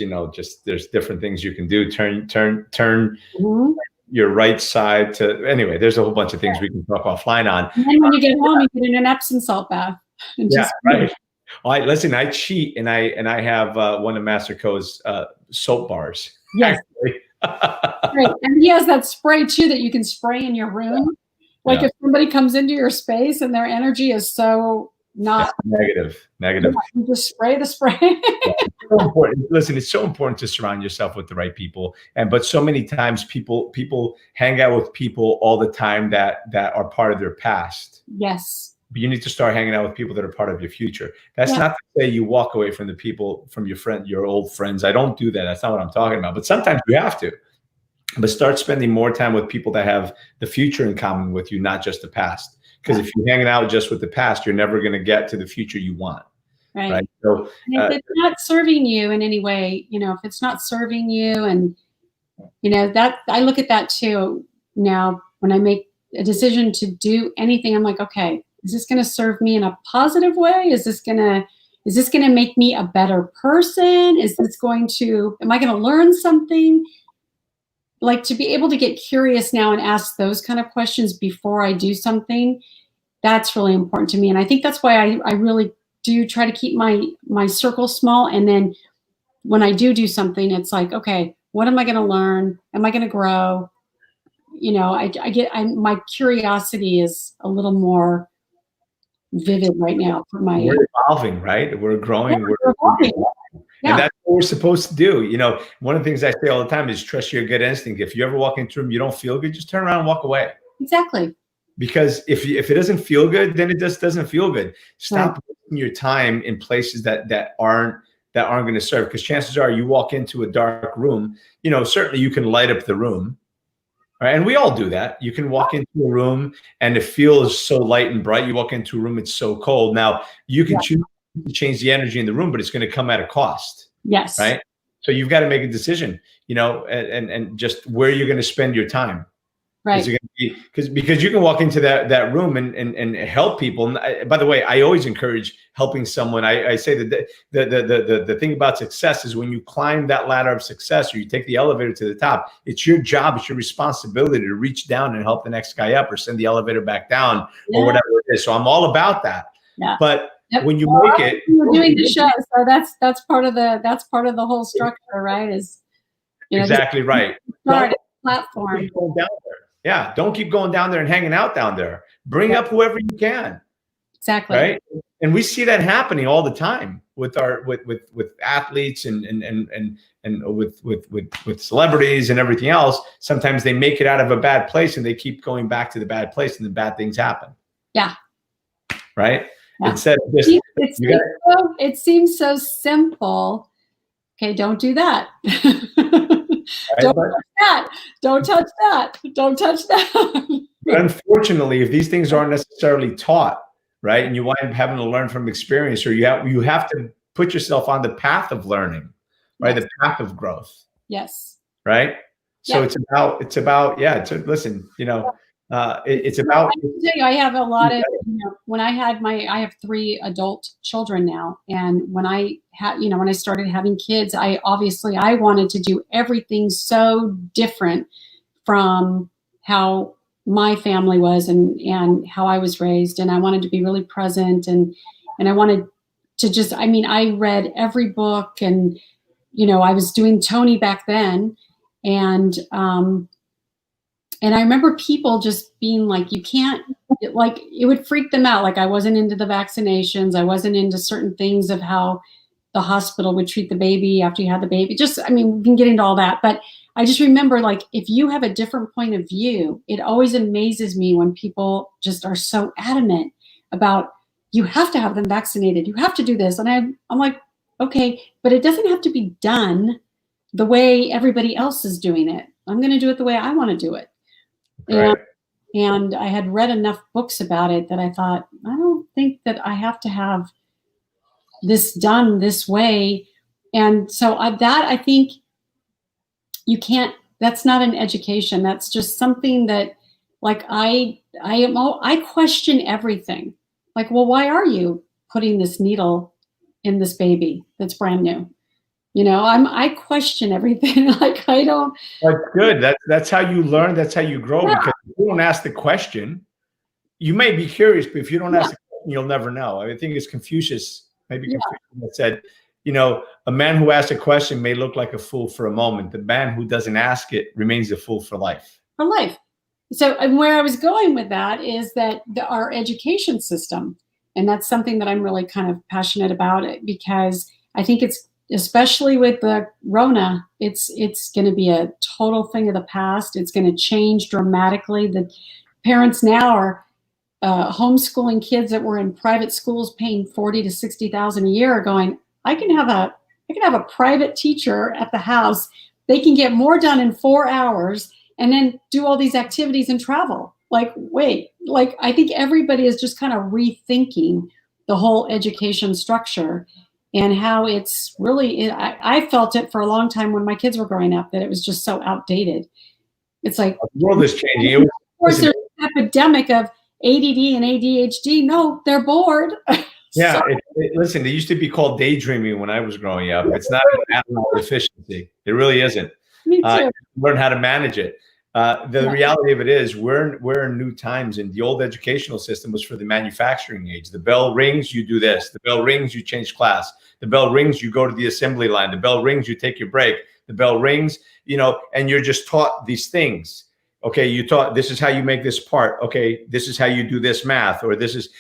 there's different things you can do. Turn Mm-hmm. your right side to. Anyway, there's a whole bunch of things we can talk offline on. And then when you get home, you get in an Epsom salt bath. Right. Listen, I cheat, and I have one of Master Code's soap bars. Yes. Right. And he has that spray too that you can spray in your room. Like if somebody comes into your space and their energy is so not negative. You just spray the spray. It's so important. Listen, it's so important to surround yourself with the right people. But so many times people hang out with people all the time that are part of their past. Yes. But you need to start hanging out with people that are part of your future. That's not to say you walk away from the people, from your old friends. I don't do that. That's not what I'm talking about. But sometimes you have to. But start spending more time with people that have the future in common with you, not just the past. Because if you're hanging out just with the past, you're never going to get to the future you want. Right. So and if it's not serving you in any way, if it's not serving you, and that, I look at that too. Now, when I make a decision to do anything, I'm like, okay, is this going to serve me in a positive way? Is this going to make me a better person? Am I going to learn something? Like, to be able to get curious now and ask those kind of questions before I do something, that's really important to me. And I think that's why I really do try to keep my circle small. And then when I do something, it's like, okay, what am I going to learn? Am I going to grow? My curiosity is a little more vivid right now for my. We're evolving, right? We're growing. We're evolving. And that's what we're supposed to do. One of the things I say all the time is trust your gut instinct. If you ever walk into a room, you don't feel good, just turn around and walk away. Exactly. Because if it doesn't feel good, then it just doesn't feel good. Stop wasting your time in places that aren't going to serve. Because chances are, you walk into a dark room, certainly you can light up the room. Right? And we all do that. You can walk into a room and it feels so light and bright. You walk into a room, it's so cold. Now, you can choose to change the energy in the room, but it's going to come at a cost. Yes. Right. So you've got to make a decision, and just where you're going to spend your time. Right. Because you can walk into that room and help people. And by the way, I always encourage helping someone. I say that the thing about success is when you climb that ladder of success, or you take the elevator to the top, it's your job, it's your responsibility to reach down and help the next guy up, or send the elevator back down, or whatever it is. So I'm all about that. Yeah. But when you make it, you're doing the show, so that's part of the whole structure, right? Is exactly right. Platform. Yeah, don't keep going down there and hanging out down there. Bring up whoever you can. Exactly. Right. And we see that happening all the time. with athletes and with celebrities and everything else, sometimes they make it out of a bad place and they keep going back to the bad place and the bad things happen. Yeah. Right. Yeah. Instead of just, it seems so simple. Okay, don't do that. Don't touch that. Don't touch that. Don't touch that. But unfortunately, if these things aren't necessarily taught, right, and you wind up having to learn from experience, or you have to put yourself on the path of learning, right, Yes. the path of growth. Yes. Right. So it's about listen, it's about. I can tell you, I have a lot of, when I have 3 adult children now, and when I started having kids, I wanted to do everything so different from how my family was and how I was raised, and I wanted to be really present, and I wanted to just, I read every book, and I was doing Tony back then, and I remember people just being like, you can't, like, it would freak them out. Like, I wasn't into the vaccinations. I wasn't into certain things of how the hospital would treat the baby after you had the baby. We can get into all that. But I just remember, like, if you have a different point of view, it always amazes me when people just are so adamant about, you have to have them vaccinated. You have to do this. And I'm like, okay, but it doesn't have to be done the way everybody else is doing it. I'm going to do it the way I want to do it. Right. And I had read enough books about it that I thought, I don't think that I have to have this done this way. And so I think you can't, that's not an education. That's just something that, like, I question everything. Like, well, why are you putting this needle in this baby that's brand new? I question everything. Like, I don't. That's good. That's how you learn. That's how you grow. Yeah. Because if you don't ask the question, you may be curious, but if you don't ask the question, you'll never know. I think it's Confucius, Confucius that said, a man who asks a question may look like a fool for a moment. The man who doesn't ask it remains a fool for life. For life. So, and where I was going with that is that our education system, and that's something that I'm really kind of passionate about it, because I think it's, especially with the Rona, it's going to be a total thing of the past. It's going to change dramatically. The parents now are homeschooling kids that were in private schools paying $40,000 to $60,000 a year, going, I can have a private teacher at the house. They can get more done in 4 hours and then do all these activities and travel. Like, wait, like, I think everybody is just kind of rethinking the whole education structure. And how it's really, I felt it for a long time when my kids were growing up, that it was just so outdated. It's like, the world is changing. Of course, there's an epidemic of ADD and ADHD. No, they're bored. Yeah, listen, it used to be called daydreaming when I was growing up. It's not an abnormal deficiency. It really isn't. Me too. Learn how to manage it. The reality of it is we're in new times, and the old educational system was for the manufacturing age. The bell rings, you do this. The bell rings, you change class. The bell rings, you go to the assembly line. The bell rings, you take your break. The bell rings, and you're just taught these things. Okay, you taught, this is how you make this part. Okay, this is how you do this math, or this is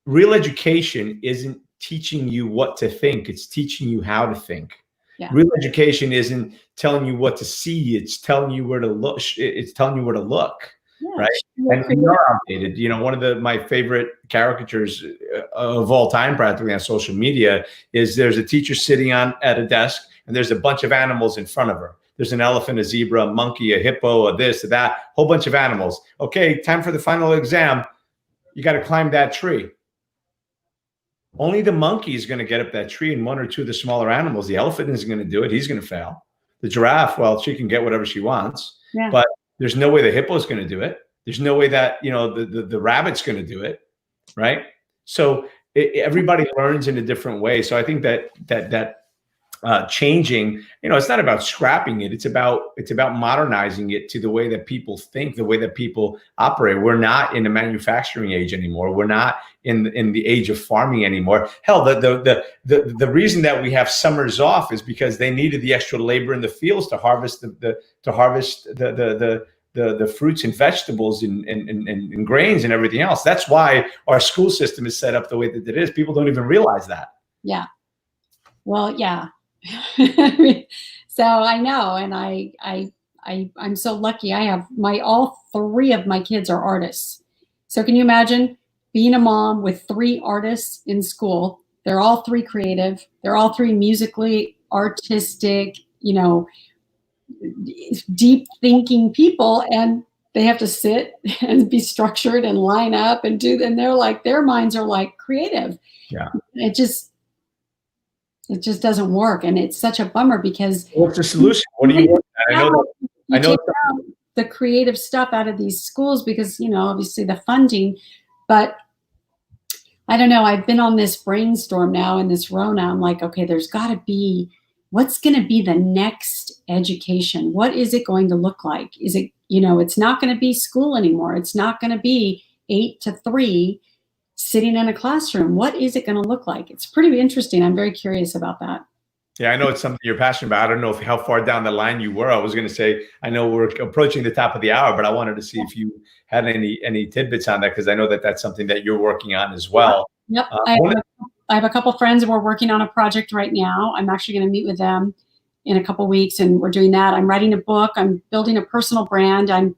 real education isn't teaching you what to think. It's teaching you how to think. Yeah. Real education isn't telling you what to see. It's telling you where to look. It's telling you where to look. Yeah, right. And we are outdated. One of my favorite caricatures of all time, practically on social media, is there's a teacher sitting at a desk, and there's a bunch of animals in front of her. There's an elephant, a zebra, a monkey, a hippo, a this, a that, whole bunch of animals. Okay, time for the final exam. You got to climb that tree. Only the monkey is going to get up that tree, and one or two of the smaller animals. The elephant isn't going to do it. He's going to fail. The giraffe, well, she can get whatever she wants, but there's no way the hippo is going to do it. There's no way that, the rabbit's going to do it. Right. So everybody learns in a different way. So I think that changing, it's not about scrapping it. It's about modernizing it to the way that people think, the way that people operate. We're not in the manufacturing age anymore. We're not in the age of farming anymore. Hell, the reason that we have summers off is because they needed the extra labor in the fields to harvest the fruits and vegetables and grains and everything else. That's why our school system is set up the way that it is. People don't even realize that. Yeah. Well, yeah. So I know, and I'm so lucky. I have all three of my kids are artists. So can you imagine being a mom with three artists in school? They're all three creative. They're all three musically artistic, deep thinking people, and they have to sit and be structured and line up and and their minds are like creative. Yeah. It just doesn't work, and it's such a bummer because what's the solution? What do you want? I know take out the creative stuff out of these schools because obviously the funding, but I don't know. I've been on this brainstorm now in this Rona. I'm like, okay, there's got to be, what's going to be the next education? What is it going to look like? Is it, it's not going to be school anymore. It's not going to be 8 to 3 sitting in a classroom. What is it going to look like? It's pretty interesting. I'm very curious about that. Yeah, I know it's something you're passionate about. I don't know how far down the line you were. I was going to say, I know we're approaching the top of the hour, but I wanted to see if you had any tidbits on that, because I know that that's something that you're working on as well. Yep. I have a couple friends and we're working on a project right now. I'm actually going to meet with them in a couple weeks, and we're doing that. I'm writing a book. I'm building a personal brand. I'm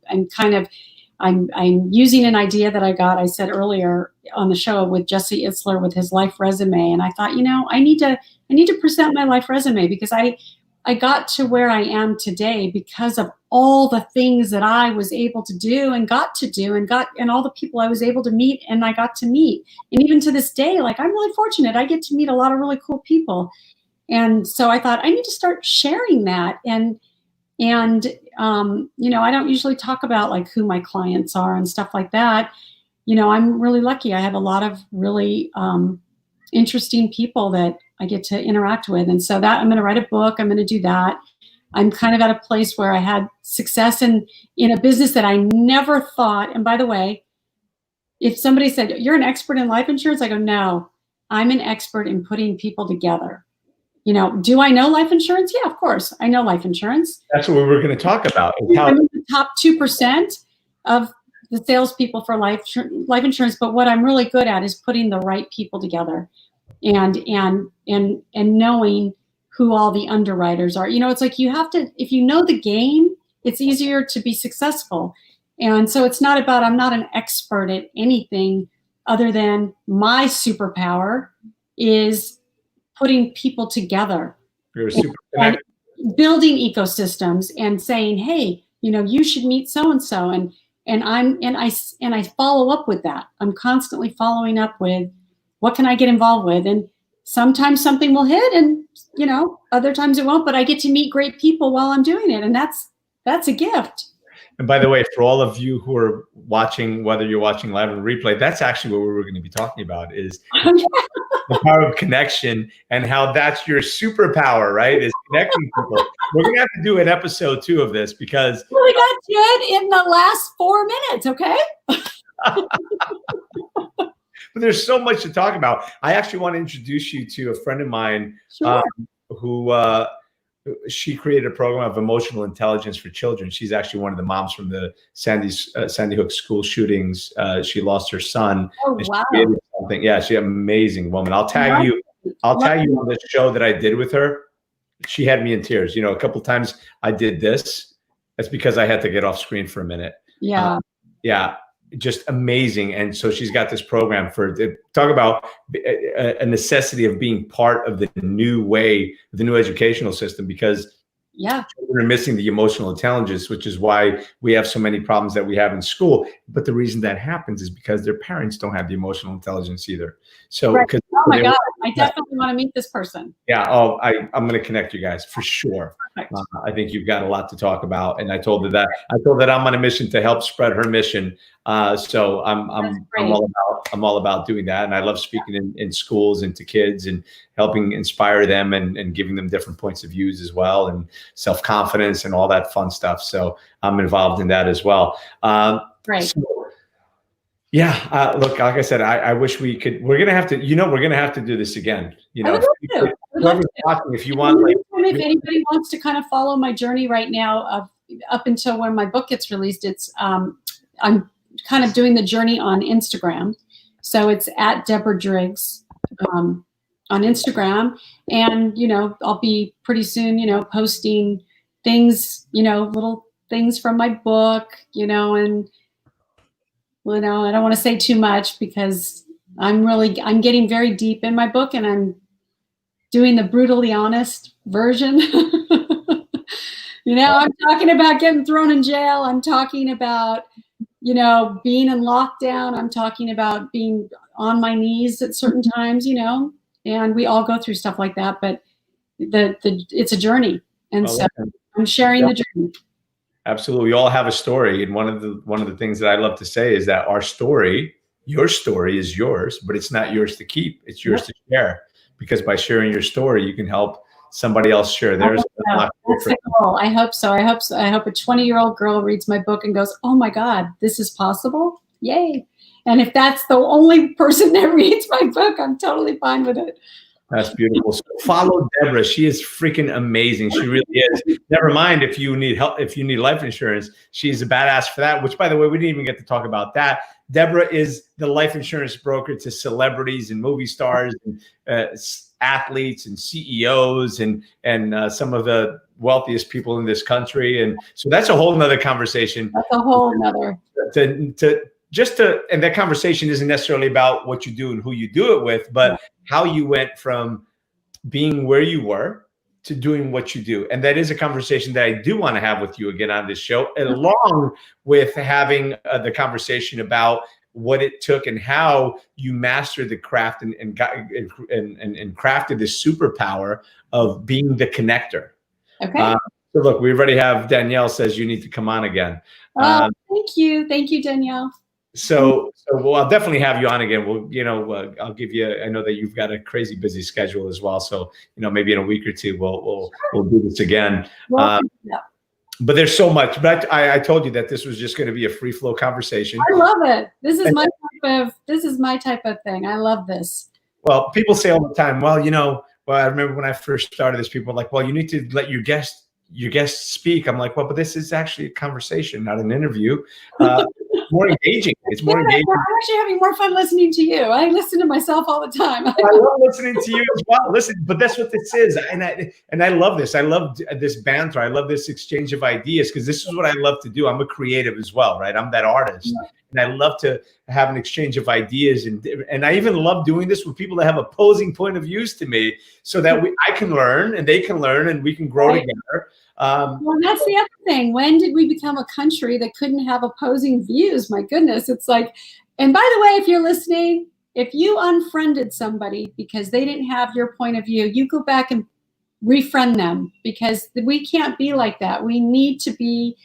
using an idea that I said earlier on the show with Jesse Itzler with his life resume. And I thought, I need to present my life resume because I got to where I am today because of all the things that I was able to do and got to do and all the people I was able to meet and I got to meet. And even to this day, like, I'm really fortunate. I get to meet a lot of really cool people. And so I thought I need to start sharing that. And I don't usually talk about like who my clients are and stuff like that. I'm really lucky. I have a lot of really interesting people that I get to interact with. And so that I'm going to write a book. I'm going to do that. I'm kind of at a place where I had success in a business that I never thought. And by the way, if somebody said, you're an expert in life insurance, I go, no, I'm an expert in putting people together. Do I know life insurance? Yeah, of course. I know life insurance. That's what we were going to talk about. I'm in the top 2% of the salespeople for life insurance. But what I'm really good at is putting the right people together and knowing who all the underwriters are. It's like you have to, if you know the game, it's easier to be successful. And so it's not about, I'm not an expert at anything other than my superpower is putting people together. You're super and building ecosystems and saying, hey, you should meet so-and-so. And I follow up with that. I'm constantly following up with what can I get involved with? And sometimes something will hit and, other times it won't, but I get to meet great people while I'm doing it. And that's a gift. And by the way, for all of you who are watching, whether you're watching live or replay, that's actually what we were going to be talking about is the power of connection and how that's your superpower, right? Is connecting people. We're going to have to do an episode 2 of this because we got to it in the last 4 minutes. Okay. But there's so much to talk about. I actually want to introduce you to a friend of mine who she created a program of emotional intelligence for children. She's actually one of the moms from the Sandy Hook school shootings. She lost her son. Oh, wow. Something. Yeah, she's an amazing woman. I'll tag you on the show that I did with her. She had me in tears. A couple of times I did this. That's because I had to get off screen for a minute. Yeah. Yeah. Just amazing. And so she's got this program talk about a necessity of being part of the new educational system, because children are missing the emotional intelligence, which is why we have so many problems that we have in school. But the reason that happens is because their parents don't have the emotional intelligence either. So, oh my God, I definitely want to meet this person. Yeah. Oh, I'm going to connect you guys for sure. I think you've got a lot to talk about. And I told her that I'm on a mission to help spread her mission. So I'm all about doing that. And I love speaking in schools and to kids and helping inspire them and giving them different points of views as well, and self-confidence and all that fun stuff. So I'm involved in that as well. Great. So, yeah. Look, like I said, I wish we could. We're gonna have to. We're gonna have to do this again. Whoever's watching, if you want, if anybody wants to kind of follow my journey right now, up until when my book gets released, it's I'm kind of doing the journey on Instagram, so it's at Deborah Driggs. on Instagram, and I'll be pretty soon posting things, little things from my book, and I don't want to say too much because I'm getting very deep in my book, and I'm doing the brutally honest version. I'm talking about getting thrown in jail. I'm talking about, being in lockdown. I'm talking about being on my knees at certain times, and we all go through stuff like that, but it's a journey. And so I'm sharing the journey. Absolutely. We all have a story. And one of the things that I love to say is that our story, your story is yours, but it's not yours to keep. It's yours to share, because by sharing your story, you can help somebody else share theirs. That's the goal. I hope so. I hope a 20-year-old girl reads my book and goes, "Oh my God, this is possible. Yay." And if that's the only person that reads my book, I'm totally fine with it. That's beautiful. So follow Deborah. She is freaking amazing. She really is. Never mind if you need help, if you need life insurance, she's a badass for that, which, by the way, we didn't even get to talk about that. Deborah is the life insurance broker to celebrities and movie stars and athletes and CEOs and some of the wealthiest people in this country. And so that's a whole nother conversation. That's a whole nother. And that conversation isn't necessarily about what you do and who you do it with, but how you went from being where you were to doing what you do. And that is a conversation that I do want to have with you again on this show, along with having the conversation about what it took and how you mastered the craft and crafted this superpower of being the connector. Okay. So look, we already have Danielle says you need to come on again. Thank you. Thank you, Danielle. So well, I'll definitely have you on again. We'll, I'll give you, I know that you've got a crazy busy schedule as well. So, maybe in a week or two, we'll do this again. But there's so much, but I told you that this was just going to be a free flow conversation. I love it. This is my type of thing. I love this. Well, people say all the time, well, I remember when I first started this, people were like, well, you need to let your guests speak. I'm like, well, but this is actually a conversation, not an interview. More engaging. It's more engaging. I'm actually having more fun listening to you. I listen to myself all the time. I love listening to you as well. Listen, but that's what this is. And I love this. I love this banter. I love this exchange of ideas, because this is what I love to do. I'm a creative as well, right? I'm that artist. Yeah. And I love to have an exchange of ideas. And I even love doing this with people that have opposing point of views to me, so that I can learn and they can learn and we can grow together. Well, that's the other thing. When did we become a country that couldn't have opposing views? My goodness. It's like, and by the way, if you're listening, if you unfriended somebody because they didn't have your point of view, you go back and refriend them, because we can't be like that. We need to be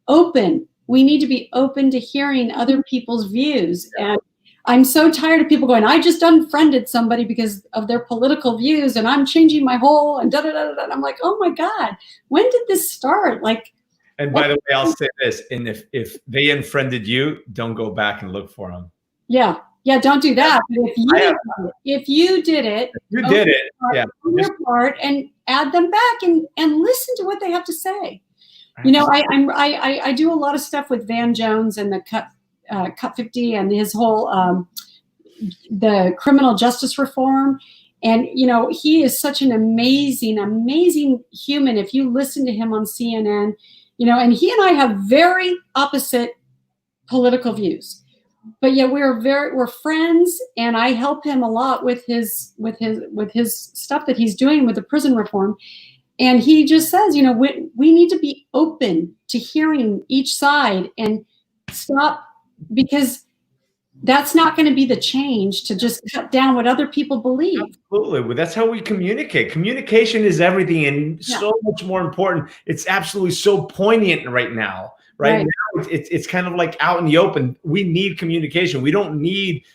open. We need to be open to hearing other people's views. And I'm so tired of people going, I just unfriended somebody because of their political views and I'm changing my whole and da-da-da-da. I'm like, oh my God, when did this start? And by the way, I'll say this, and if they unfriended you, don't go back and look for them. Yeah, don't do that. But if you did it, on your part, and add them back and listen to what they have to say. I do a lot of stuff with Van Jones and the Cut 50 and his whole the criminal justice reform, and he is such an amazing human. If you listen to him on CNN, and he and I have very opposite political views, but yet we're friends, and I help him a lot with his stuff that he's doing with the prison reform. And he just says, we need to be open to hearing each side and stop, because that's not going to be the change to just cut down what other people believe. Absolutely. Well, that's how we communicate. Communication is everything, and so much more important. It's absolutely so poignant right now. Right now, it's kind of like out in the open. We need communication. We don't need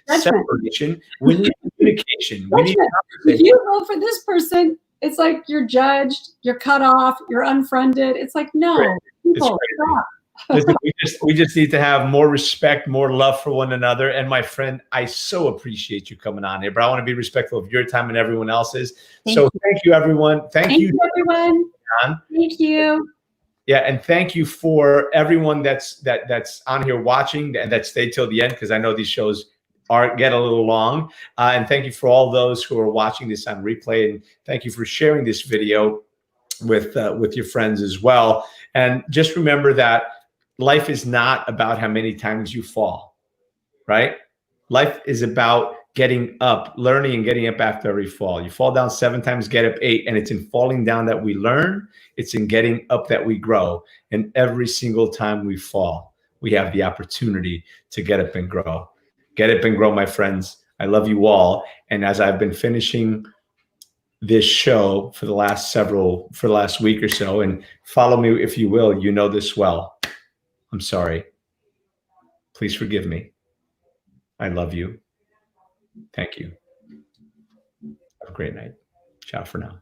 separation. We need communication. We need conversation. If you vote for this person, it's like you're judged, you're cut off, you're unfriended. It's like, no, people, stop. Listen, we just need to have more respect, more love for one another. And my friend, I so appreciate you coming on here, but I want to be respectful of your time and everyone else's. Thank you, everyone. Thank you, everyone. Thank you. Yeah, and thank you for everyone that's on here watching and that stayed till the end, because I know these shows get a little long. And thank you for all those who are watching this on replay. And thank you for sharing this video with your friends as well. And just remember that life is not about how many times you fall, right? Life is about getting up, learning and getting up after every fall. You fall down 7 times, get up 8. And it's in falling down that we learn. It's in getting up that we grow. And every single time we fall, we have the opportunity to get up and grow. Get up and grow, my friends. I love you all. And as I've been finishing this show for the last week or so, and follow me if you will, you know this well. I'm sorry. Please forgive me. I love you. Thank you. Have a great night. Ciao for now.